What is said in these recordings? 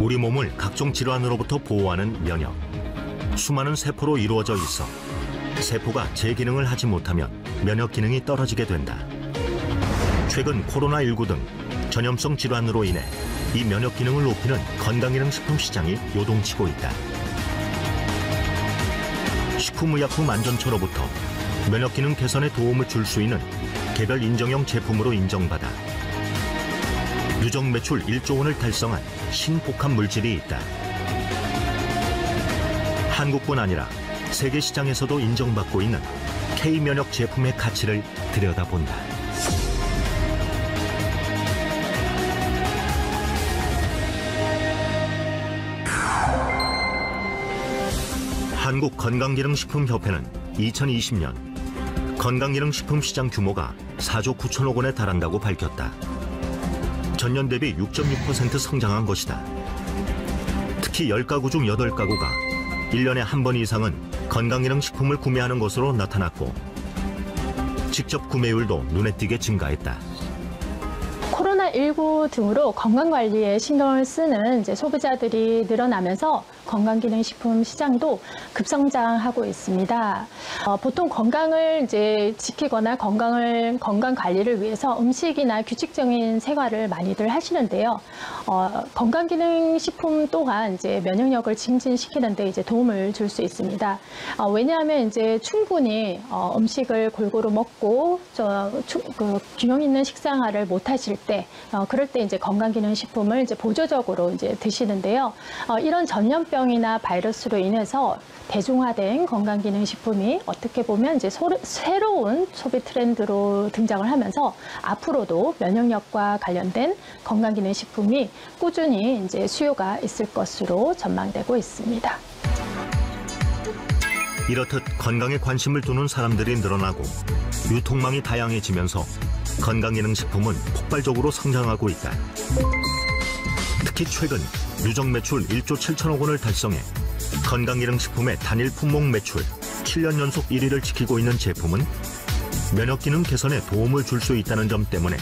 우리 몸을 각종 질환으로부터 보호하는 면역. 수많은 세포로 이루어져 있어 세포가 제 기능을 하지 못하면 면역 기능이 떨어지게 된다. 최근 코로나19 등 전염성 질환으로 인해 이 면역 기능을 높이는 건강기능식품 시장이 요동치고 있다. 식품의약품 안전처로부터 면역 기능 개선에 도움을 줄 수 있는 개별 인정형 제품으로 인정받아 누적 매출 1조 원을 달성한 신복합 물질이 있다. 한국뿐 아니라 세계 시장에서도 인정받고 있는 K면역 제품의 가치를 들여다본다. 한국건강기능식품협회는 2020년 건강기능식품 시장 규모가 4조 9천억 원에 달한다고 밝혔다. 전년 대비 6.6% 성장한 것이다. 특히 10가구 중 8가구가 1년에 한 번 이상은 건강기능식품을 구매하는 것으로 나타났고 직접 구매율도 눈에 띄게 증가했다. 코로나19 등으로 건강관리에 신경을 쓰는 소비자들이 늘어나면서 건강기능식품 시장도 급성장하고 있습니다. 보통 건강을 지키거나 건강 관리를 위해서 음식이나 규칙적인 생활을 많이들 하시는데요. 건강기능식품 또한 면역력을 증진시키는 데 도움을 줄 수 있습니다. 왜냐하면 충분히 음식을 골고루 먹고 균형 있는 식생활을 못 하실 때, 그럴 때 건강기능식품을 보조적으로 드시는데요. 이런 전염병이나 바이러스로 인해서 대중화된 건강기능식품이 어떻게 보면 새로운 소비 트렌드로 등장을 하면서 앞으로도 면역력과 관련된 건강기능식품이 꾸준히 수요가 있을 것으로 전망되고 있습니다. 이렇듯 건강에 관심을 두는 사람들이 늘어나고 유통망이 다양해지면서 건강기능식품은 폭발적으로 성장하고 있다. 특히 최근 누적 매출 1조 7천억 원을 달성해 건강기능식품의 단일 품목 매출 7년 연속 1위를 지키고 있는 제품은 면역기능 개선에 도움을 줄 수 있다는 점 때문에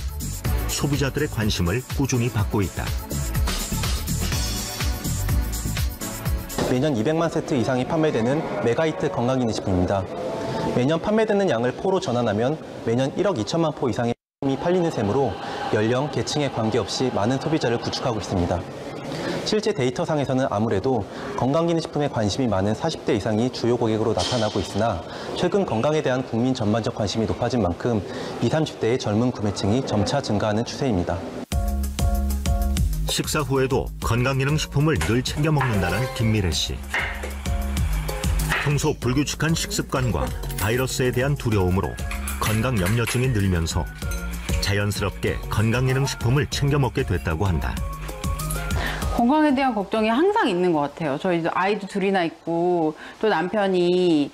소비자들의 관심을 꾸준히 받고 있다. 매년 200만 세트 이상이 판매되는 메가히트 건강기능식품입니다. 매년 판매되는 양을 포로 전환하면 매년 1억 2천만 포 이상의 이 팔리는 셈으로 연령, 계층에 관계없이 많은 소비자를 구축하고 있습니다. 실제 데이터상에서는 아무래도 건강기능식품에 관심이 많은 40대 이상이 주요 고객으로 나타나고 있으나 최근 건강에 대한 국민 전반적 관심이 높아진 만큼 20, 30대의 젊은 구매층이 점차 증가하는 추세입니다. 식사 후에도 건강기능식품을 늘 챙겨 먹는다는 김미래 씨. 평소 불규칙한 식습관과 바이러스에 대한 두려움으로 건강 염려증이 늘면서 자연스럽게 건강기능식품을 챙겨 먹게 됐다고 한다. 건강에 대한 걱정이 항상 있는 것 같아요. 저희 아이도 둘이나 있고 또 남편이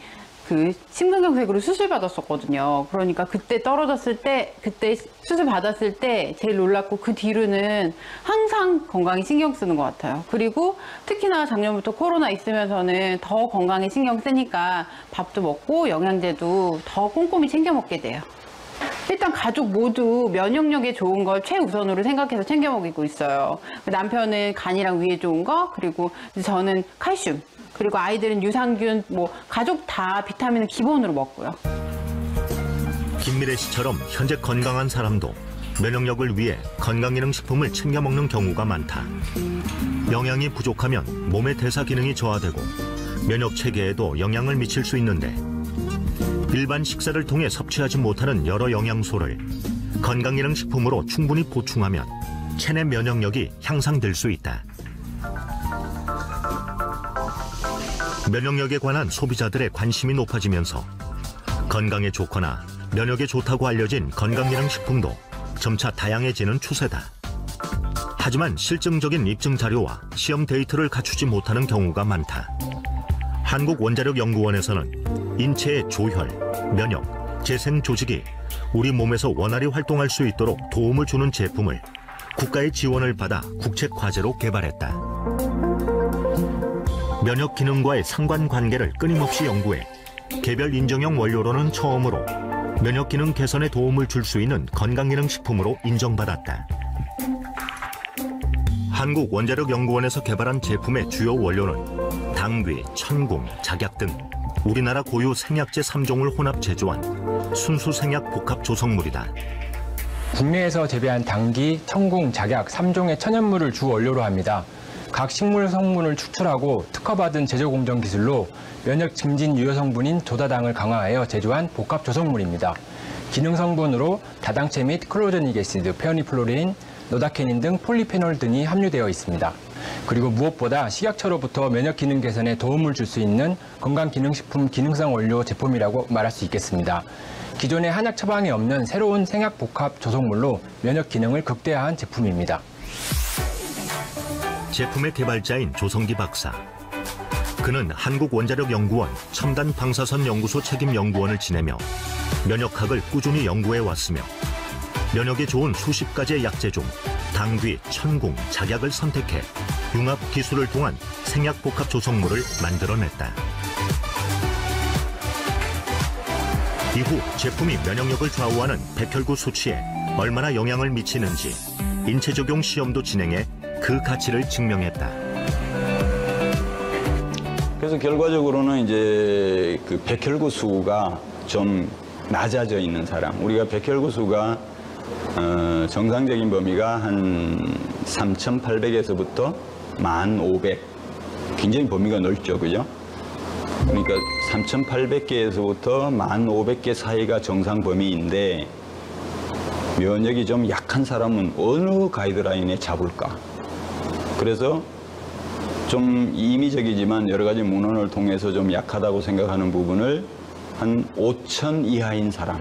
심근경색으로 수술 받았었거든요. 그러니까 그때 떨어졌을 때, 그때 수술 받았을 때 제일 놀랐고 그 뒤로는 항상 건강에 신경 쓰는 것 같아요. 그리고 특히나 작년부터 코로나 있으면서는 더 건강에 신경 쓰니까 밥도 먹고 영양제도 더 꼼꼼히 챙겨 먹게 돼요. 일단 가족 모두 면역력에 좋은 걸 최우선으로 생각해서 챙겨 먹이고 있어요. 남편은 간이랑 위에 좋은 거, 그리고 저는 칼슘, 그리고 아이들은 유산균, 가족 다 비타민을 기본으로 먹고요. 김미래 씨처럼 현재 건강한 사람도 면역력을 위해 건강기능식품을 챙겨 먹는 경우가 많다. 영양이 부족하면 몸의 대사 기능이 저하되고 면역 체계에도 영향을 미칠 수 있는데 일반 식사를 통해 섭취하지 못하는 여러 영양소를 건강기능식품으로 충분히 보충하면 체내 면역력이 향상될 수 있다. 면역력에 관한 소비자들의 관심이 높아지면서 건강에 좋거나 면역에 좋다고 알려진 건강기능식품도 점차 다양해지는 추세다. 하지만 실증적인 입증 자료와 시험 데이터를 갖추지 못하는 경우가 많다. 한국원자력연구원에서는 인체의 조혈, 면역, 재생 조직이 우리 몸에서 원활히 활동할 수 있도록 도움을 주는 제품을 국가의 지원을 받아 국책 과제로 개발했다. 면역 기능과의 상관관계를 끊임없이 연구해 개별 인정형 원료로는 처음으로 면역 기능 개선에 도움을 줄 수 있는 건강기능식품으로 인정받았다. 한국원자력연구원에서 개발한 제품의 주요 원료는 당귀, 천궁, 작약 등 우리나라 고유 생약제 3종을 혼합 제조한 순수 생약 복합 조성물이다. 국내에서 재배한 당귀, 천궁, 작약 3종의 천연물을 주 원료로 합니다. 각 식물 성분을 추출하고 특허받은 제조 공정 기술로 면역 증진 유효 성분인 조다당을 강화하여 제조한 복합 조성물입니다. 기능 성분으로 다당체 및 클로제닉 애시드, 페어니플로린, 노다케닌 등 폴리페놀 등이 함유되어 있습니다. 그리고 무엇보다 식약처로부터 면역 기능 개선에 도움을 줄 수 있는 건강기능식품 기능성 원료 제품이라고 말할 수 있겠습니다. 기존의 한약 처방에 없는 새로운 생약 복합 조성물로 면역 기능을 극대화한 제품입니다. 제품의 개발자인 조성기 박사. 그는 한국원자력연구원 첨단 방사선 연구소 책임 연구원을 지내며 면역학을 꾸준히 연구해 왔으며 면역에 좋은 수십 가지의 약재 중 당귀, 천궁, 작약을 선택해 융합 기술을 통한 생약 복합 조성물을 만들어냈다. 이후 제품이 면역력을 좌우하는 백혈구 수치에 얼마나 영향을 미치는지 인체 적용 시험도 진행해 그 가치를 증명했다. 그래서 결과적으로는 이제 그 백혈구 수가 좀 낮아져 있는 사람, 우리가 백혈구 수가 정상적인 범위가 한 3,800에서부터 1,500, 굉장히 범위가 넓죠, 그죠? 그러니까 3,800개에서부터 1,500개 사이가 정상 범위인데 면역이 좀 약한 사람은 어느 가이드라인에 잡을까? 그래서 좀 임의적이지만 여러 가지 문헌을 통해서 좀 약하다고 생각하는 부분을 한 5,000 이하인 사람,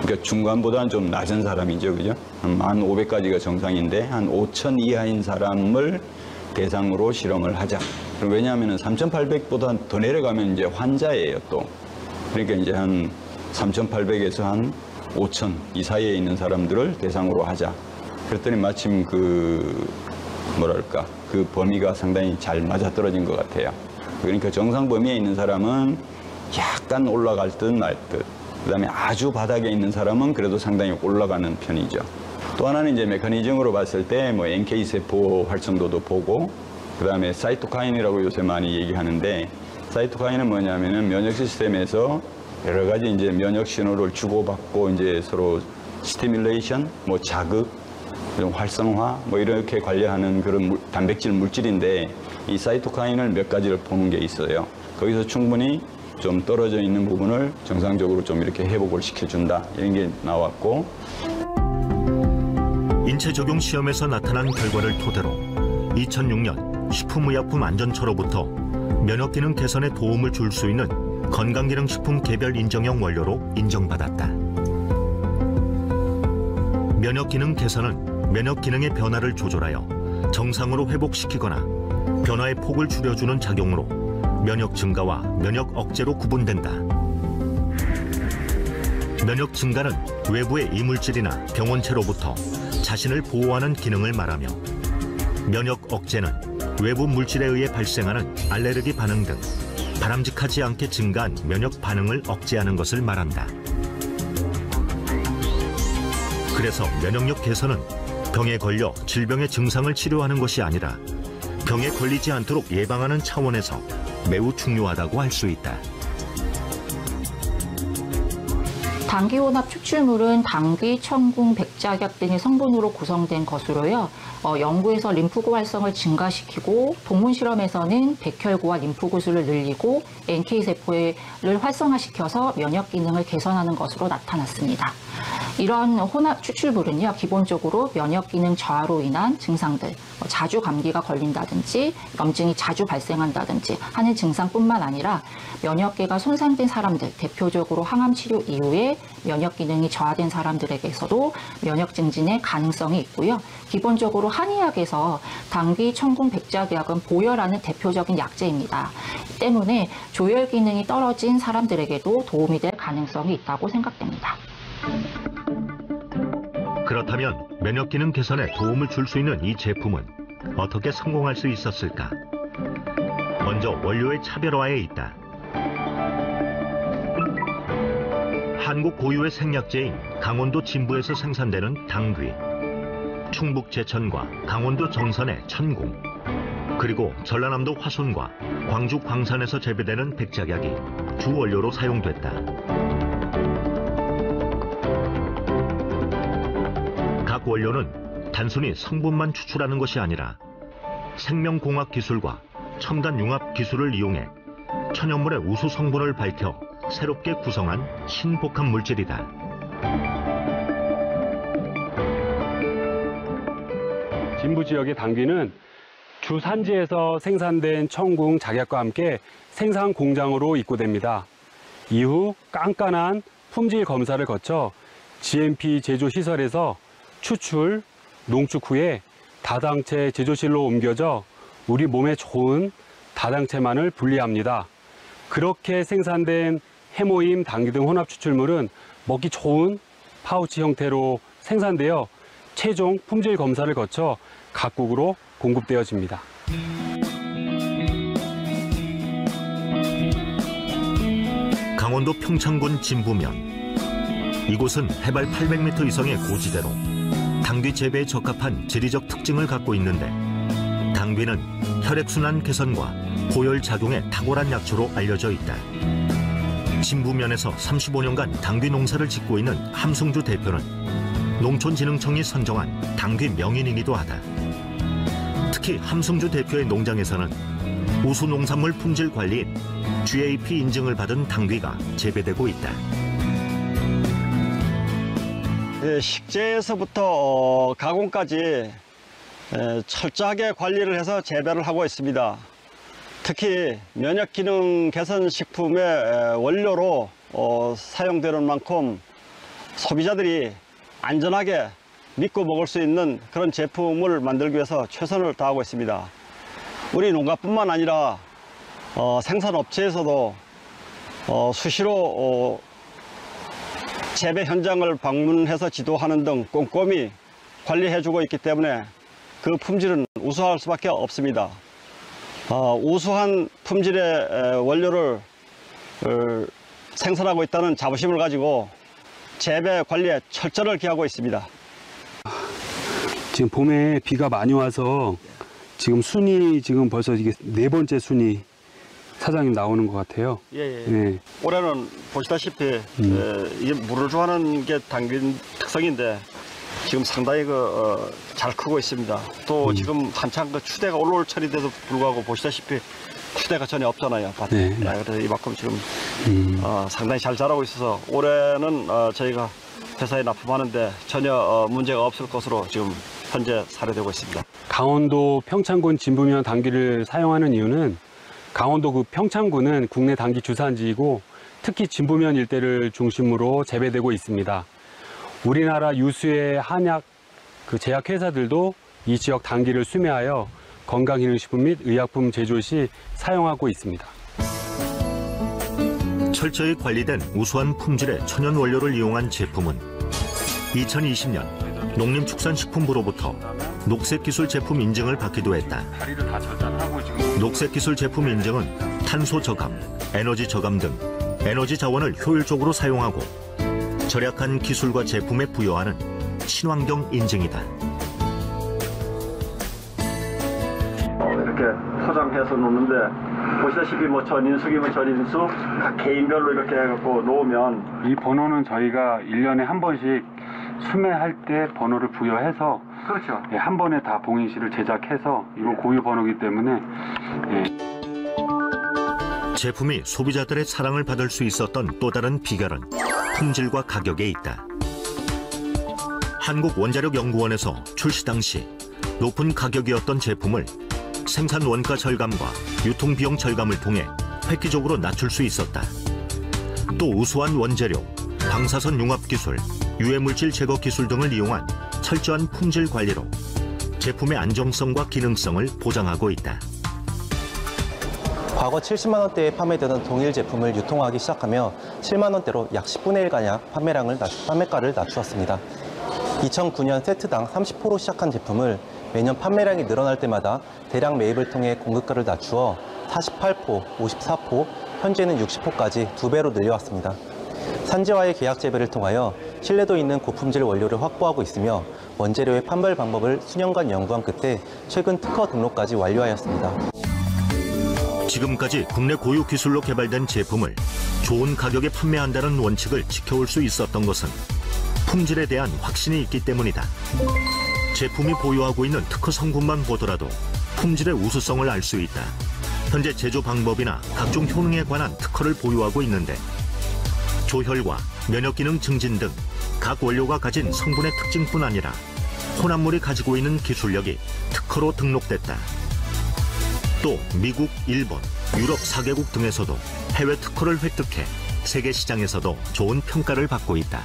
그러니까 중간보다는 좀 낮은 사람이죠, 그죠? 한 1,500까지가 정상인데 한 5,000 이하인 사람을 대상으로 실험을 하자. 왜냐하면 3,800보다 더 내려가면 이제 환자예요, 또. 그러니까 이제 한 3,800에서 한 5,000 이 사이에 있는 사람들을 대상으로 하자. 그랬더니 마침 그 범위가 상당히 잘 맞아떨어진 것 같아요. 그러니까 정상 범위에 있는 사람은 약간 올라갈 듯 말 듯. 그다음에 아주 바닥에 있는 사람은 그래도 상당히 올라가는 편이죠. 또 하나는 이제 메커니즘으로 봤을 때 뭐 NK 세포 활성도도 보고, 그다음에 사이토카인이라고 요새 많이 얘기하는데, 사이토카인은 뭐냐면은 면역 시스템에서 여러 가지 이제 면역 신호를 주고받고 이제 서로 스티뮬레이션, 뭐 자극, 활성화 뭐 이렇게 관리하는 그런 단백질 물질인데, 이 사이토카인을 몇 가지를 보는 게 있어요. 거기서 충분히 좀 떨어져 있는 부분을 정상적으로 좀 이렇게 회복을 시켜준다, 이런 게 나왔고, 인체 적용 시험에서 나타난 결과를 토대로 2006년 식품의약품안전처로부터 면역기능 개선에 도움을 줄 수 있는 건강기능식품 개별 인정형 원료로 인정받았다. 면역기능 개선은 면역기능의 변화를 조절하여 정상으로 회복시키거나 변화의 폭을 줄여주는 작용으로 면역 증가와 면역 억제로 구분된다. 면역 증가는 외부의 이물질이나 병원체로부터 자신을 보호하는 기능을 말하며, 면역 억제는 외부 물질에 의해 발생하는 알레르기 반응 등 바람직하지 않게 증가한 면역 반응을 억제하는 것을 말한다. 그래서 면역력 개선은 병에 걸려 질병의 증상을 치료하는 것이 아니라 병에 걸리지 않도록 예방하는 차원에서 매우 중요하다고 할 수 있다. 당귀혼합 추출물은 당귀, 천궁, 백작약 등의 성분으로 구성된 것으로요. 연구에서 림프구 활성을 증가시키고, 동물 실험에서는 백혈구와 림프구 수를 늘리고 NK세포를 활성화시켜서 면역 기능을 개선하는 것으로 나타났습니다. 이런 혼합 추출물은요, 기본적으로 면역 기능 저하로 인한 증상들, 자주 감기가 걸린다든지 염증이 자주 발생한다든지 하는 증상뿐만 아니라 면역계가 손상된 사람들, 대표적으로 항암 치료 이후에 면역 기능이 저하된 사람들에게서도 면역 증진의 가능성이 있고요. 기본적으로 한의학에서 당귀, 천궁, 백작약은 보혈하는 대표적인 약재입니다. 때문에 조혈 기능이 떨어진 사람들에게도 도움이 될 가능성이 있다고 생각됩니다. 그렇다면 면역 기능 개선에 도움을 줄 수 있는 이 제품은 어떻게 성공할 수 있었을까? 먼저 원료의 차별화에 있다. 한국 고유의 생약제인 강원도 진부에서 생산되는 당귀. 충북 제천과 강원도 정선의 천궁, 그리고 전라남도 화순과 광주 광산에서 재배되는 백작약이 주 원료로 사용됐다. 각 원료는 단순히 성분만 추출하는 것이 아니라 생명공학 기술과 첨단 융합 기술을 이용해 천연물의 우수 성분을 밝혀 새롭게 구성한 신복합 물질이다. 진부 지역의 당귀는 주 산지에서 생산된 천궁 작약과 함께 생산 공장으로 입고됩니다. 이후 깐깐한 품질 검사를 거쳐 GMP 제조 시설에서 추출, 농축 후에 다당체 제조실로 옮겨져 우리 몸에 좋은 다당체만을 분리합니다. 그렇게 생산된 해모임, 당귀 등 혼합 추출물은 먹기 좋은 파우치 형태로 생산되어 최종 품질 검사를 거쳐 각국으로 공급되어집니다. 강원도 평창군 진부면. 이곳은 해발 800m 이상의 고지대로 당귀 재배에 적합한 지리적 특징을 갖고 있는데, 당귀는 혈액순환 개선과 고열 작용에 탁월한 약초로 알려져 있다. 진부면에서 35년간 당귀 농사를 짓고 있는 함승주 대표는 농촌진흥청이 선정한 당귀 명인이기도 하다. 특히 함승주 대표의 농장에서는 우수 농산물 품질 관리인 GAP 인증을 받은 당귀가 재배되고 있다. 식재에서부터 가공까지 철저하게 관리를 해서 재배를 하고 있습니다. 특히 면역기능 개선 식품의 원료로 사용되는 만큼 소비자들이 안전하게 믿고 먹을 수 있는 그런 제품을 만들기 위해서 최선을 다하고 있습니다. 우리 농가뿐만 아니라 생산업체에서도 수시로 재배 현장을 방문해서 지도하는 등 꼼꼼히 관리해주고 있기 때문에 그 품질은 우수할 수밖에 없습니다. 우수한 품질의 원료를 생산하고 있다는 자부심을 가지고 재배 관리에 철저를 기하고 있습니다. 지금 봄에 비가 많이 와서 지금 순이 지금 벌써 이게 4번째 순이 사장님 나오는 것 같아요. 예. 네. 올해는 보시다시피 이게 물을 좋아하는 게 당귀 특성인데 지금 상당히 잘 크고 있습니다. 또 지금 한창 추대가 올라올 철인데도 불구하고 보시다시피 추대가 전혀 없잖아요, 밭에. 네. 그래서 이만큼 지금 상당히 잘 자라고 있어서 올해는 저희가 회사에 납품하는데 전혀 문제가 없을 것으로 지금 현재 사례되고 있습니다. 강원도 평창군 진부면 당귀를 사용하는 이유는 강원도 그 평창군은 국내 당귀 주산지이고 특히 진부면 일대를 중심으로 재배되고 있습니다. 우리나라 유수의 한약 제약 회사들도 이 지역 당귀를 수매하여 건강기능식품 및 의약품 제조 시 사용하고 있습니다. 철저히 관리된 우수한 품질의 천연 원료를 이용한 제품은 2020년 농림축산식품부로부터 녹색기술 제품 인증을 받기도 했다. 녹색기술 제품 인증은 탄소 저감, 에너지 저감 등 에너지 자원을 효율적으로 사용하고 절약한 기술과 제품에 부여하는 친환경 인증이다. 이렇게 포장해서 놓는데 보시다시피 전인수기면 전인수 각 개인별로 이렇게 해갖고 놓으면 이 번호는 저희가 1년에 한 번씩 수매할 때 번호를 부여해서 그렇죠. 한 번에 다 봉인실을 제작해서 이거 고유 번호이기 때문에 제품이 소비자들의 사랑을 받을 수 있었던 또 다른 비결은 품질과 가격에 있다. 한국원자력연구원에서 출시 당시 높은 가격이었던 제품을 생산 원가 절감과 유통비용 절감을 통해 획기적으로 낮출 수 있었다. 또 우수한 원재료, 방사선 융합 기술, 유해물질 제거 기술 등을 이용한 철저한 품질 관리로 제품의 안정성과 기능성을 보장하고 있다. 과거 70만 원대에 판매되던 동일 제품을 유통하기 시작하며 7만 원대로 약 10분의 1가량 판매가를 낮추었습니다. 2009년 세트당 30포로 시작한 제품을 매년 판매량이 늘어날 때마다 대량 매입을 통해 공급가를 낮추어 48포, 54포, 현재는 60포까지 2배로 늘려왔습니다. 산지와의 계약 재배를 통하여 신뢰도 있는 고품질 원료를 확보하고 있으며 원재료의 판별 방법을 수년간 연구한 끝에 최근 특허 등록까지 완료하였습니다. 지금까지 국내 고유 기술로 개발된 제품을 좋은 가격에 판매한다는 원칙을 지켜올 수 있었던 것은 품질에 대한 확신이 있기 때문이다. 제품이 보유하고 있는 특허 성분만 보더라도 품질의 우수성을 알 수 있다. 현재 제조 방법이나 각종 효능에 관한 특허를 보유하고 있는데 조혈과 면역기능 증진 등 각 원료가 가진 성분의 특징뿐 아니라 혼합물이 가지고 있는 기술력이 특허로 등록됐다. 또 미국, 일본, 유럽 4개국 등에서도 해외 특허를 획득해 세계 시장에서도 좋은 평가를 받고 있다.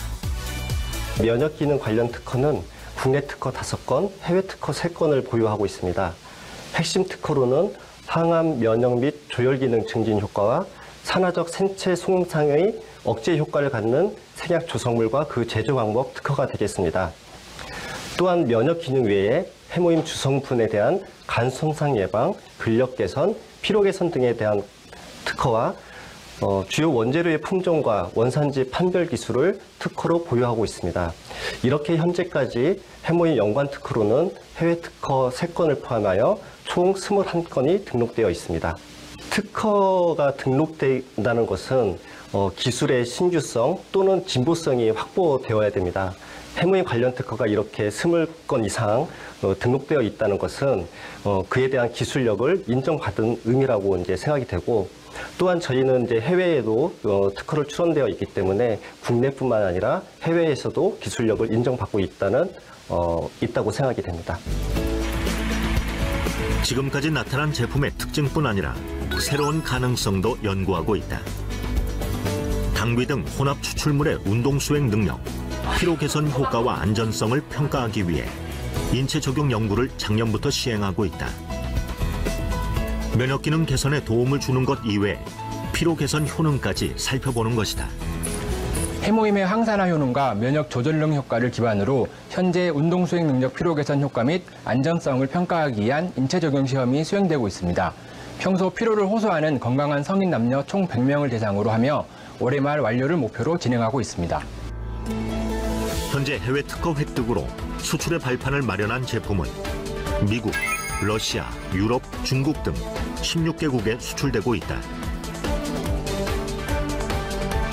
면역기능 관련 특허는 국내 특허 5건, 해외 특허 3건을 보유하고 있습니다. 핵심 특허로는 항암, 면역 및 조혈기능 증진 효과와 산화적 생체 손상의 억제 효과를 갖는 생약 조성물과 그 제조 방법 특허가 되겠습니다. 또한 면역 기능 외에 해모임 주성분에 대한 간 손상 예방, 근력 개선, 피로 개선 등에 대한 특허와 주요 원재료의 품종과 원산지 판별 기술을 특허로 보유하고 있습니다. 이렇게 현재까지 해모임 연관 특허로는 해외 특허 3건을 포함하여 총 21건이 등록되어 있습니다. 특허가 등록된다는 것은 기술의 신규성 또는 진보성이 확보되어야 됩니다. 해모임 관련 특허가 이렇게 20건 이상 등록되어 있다는 것은 그에 대한 기술력을 인정받은 의미라고 이제 생각이 되고, 또한 저희는 이제 해외에도 특허를 출원되어 있기 때문에 국내뿐만 아니라 해외에서도 기술력을 인정받고 있다고 생각이 됩니다. 지금까지 나타난 제품의 특징뿐 아니라 새로운 가능성도 연구하고 있다. 당귀 등 혼합 추출물의 운동 수행 능력, 피로 개선 효과와 안전성을 평가하기 위해 인체 적용 연구를 작년부터 시행하고 있다. 면역 기능 개선에 도움을 주는 것 이외에 피로 개선 효능까지 살펴보는 것이다. 해모임의 항산화 효능과 면역 조절능 효과를 기반으로 현재 운동 수행 능력 피로 개선 효과 및 안전성을 평가하기 위한 인체 적용 시험이 수행되고 있습니다. 평소 피로를 호소하는 건강한 성인 남녀 총 100명을 대상으로 하며 올해 말 완료를 목표로 진행하고 있습니다. 현재 해외 특허 획득으로 수출의 발판을 마련한 제품은 미국, 러시아, 유럽, 중국 등 16개국에 수출되고 있다.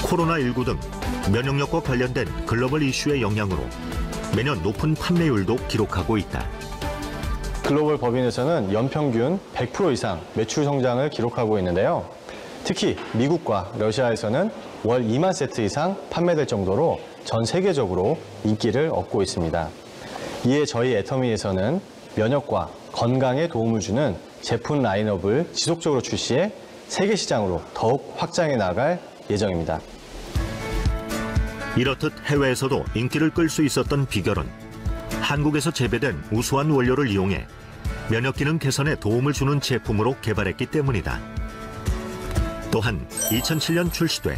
코로나19 등 면역력과 관련된 글로벌 이슈의 영향으로 매년 높은 판매율도 기록하고 있다. 글로벌 법인에서는 연평균 100% 이상 매출 성장을 기록하고 있는데요. 특히 미국과 러시아에서는 월 2만 세트 이상 판매될 정도로 전 세계적으로 인기를 얻고 있습니다. 이에 저희 애터미에서는 면역과 건강에 도움을 주는 제품 라인업을 지속적으로 출시해 세계 시장으로 더욱 확장해 나갈 예정입니다. 이렇듯 해외에서도 인기를 끌 수 있었던 비결은 한국에서 재배된 우수한 원료를 이용해 면역 기능 개선에 도움을 주는 제품으로 개발했기 때문이다. 또한 2007년 출시돼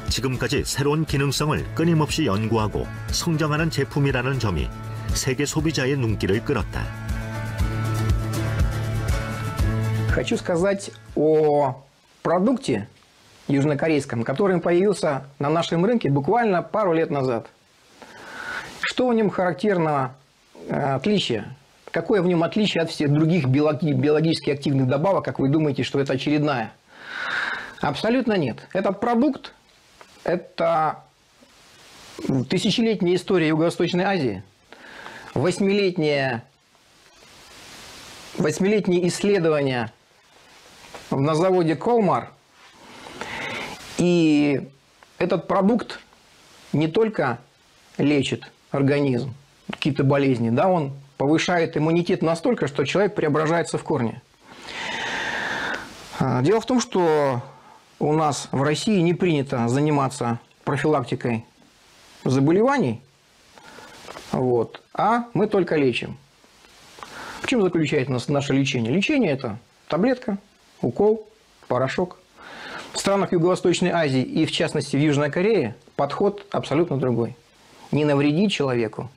지금까지 새로운 기능성을 끊임없이 연구하고 성장하는 제품이라는 점이 세계 소비자의 눈길을 끌었다. Хочу сказать о продукте южнокорейском, который появился на нашем рынке буквально пару лет назад. Что в нем характерного отличия? Какое в нем отличие от всех других биологически активных добавок, как вы думаете, что это очередная? Абсолютно нет. Этот продукт – это тысячелетняя история Юго-Восточной Азии, восьмилетние исследования на заводе Колмар. И этот продукт не только лечит организм, какие-то болезни, да, он повышает иммунитет настолько, что человек преображается в корне. Дело в том, что у нас в России не принято заниматься профилактикой заболеваний, а мы только лечим. В чем заключается наше лечение? Лечение – это таблетка, укол, порошок. В странах Юго-Восточной Азии и, в частности, в Южной Корее подход абсолютно другой. Не навредить человеку.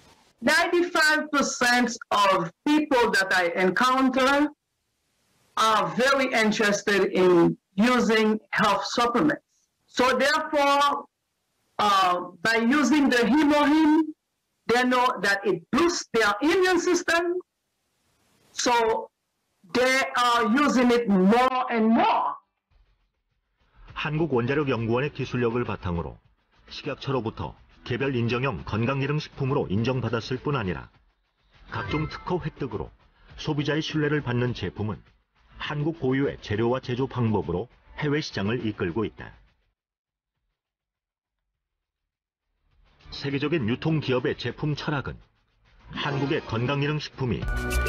95% of people that I encounter are very interested in using health supplements. So therefore, by using the hemohim, they know that it boosts their immune system. So they are using it more and more. 한국원자력연구원의 기술력을 바탕으로 식약처로부터 개별 인정형 건강기능식품으로 인정받았을 뿐 아니라 각종 특허 획득으로 소비자의 신뢰를 받는 제품은 한국 고유의 재료와 제조 방법으로 해외 시장을 이끌고 있다. 세계적인 유통기업의 제품 철학은 한국의 건강기능식품이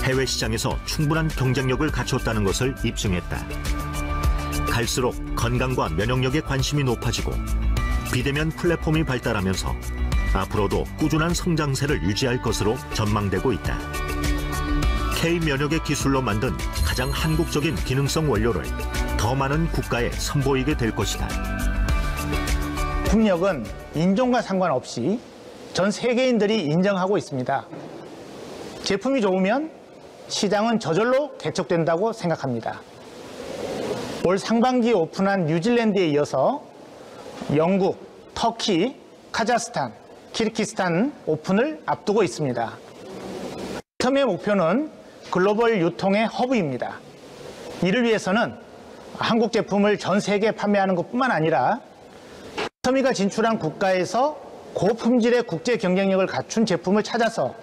해외 시장에서 충분한 경쟁력을 갖췄다는 것을 입증했다. 갈수록 건강과 면역력에 관심이 높아지고 비대면 플랫폼이 발달하면서 앞으로도 꾸준한 성장세를 유지할 것으로 전망되고 있다. K-면역의 기술로 만든 가장 한국적인 기능성 원료를 더 많은 국가에 선보이게 될 것이다. 국력은 인종과 상관없이 전 세계인들이 인정하고 있습니다. 제품이 좋으면 시장은 저절로 개척된다고 생각합니다. 올 상반기에 오픈한 뉴질랜드에 이어서 영국, 터키, 카자흐스탄, 키르기스탄 오픈을 앞두고 있습니다. 처음의 목표는 글로벌 유통의 허브입니다. 이를 위해서는 한국 제품을 전 세계에 판매하는 것뿐만 아니라 터미가 진출한 국가에서 고품질의 국제 경쟁력을 갖춘 제품을 찾아서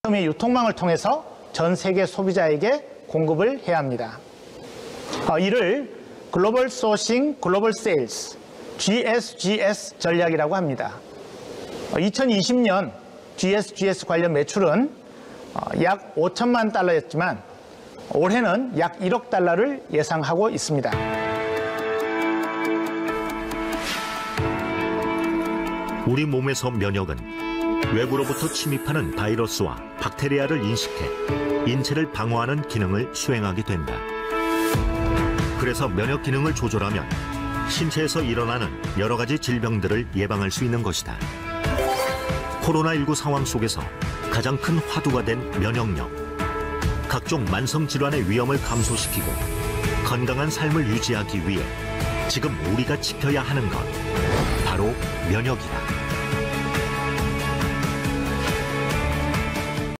터미 유통망을 통해서 전 세계 소비자에게 공급을 해야 합니다. 이를 글로벌 소싱, 글로벌 세일스, GSGS 전략이라고 합니다. 2020년 GSGS 관련 매출은 약 5천만 달러였지만 올해는 약 1억 달러를 예상하고 있습니다. 우리 몸에서 면역은 외부로부터 침입하는 바이러스와 박테리아를 인식해 인체를 방어하는 기능을 수행하게 된다. 그래서 면역 기능을 조절하면 신체에서 일어나는 여러 가지 질병들을 예방할 수 있는 것이다. 코로나19 상황 속에서 가장 큰 화두가 된 면역력. 각종 만성 질환의 위험을 감소시키고 건강한 삶을 유지하기 위해 지금 우리가 지켜야 하는 것, 바로 면역이다.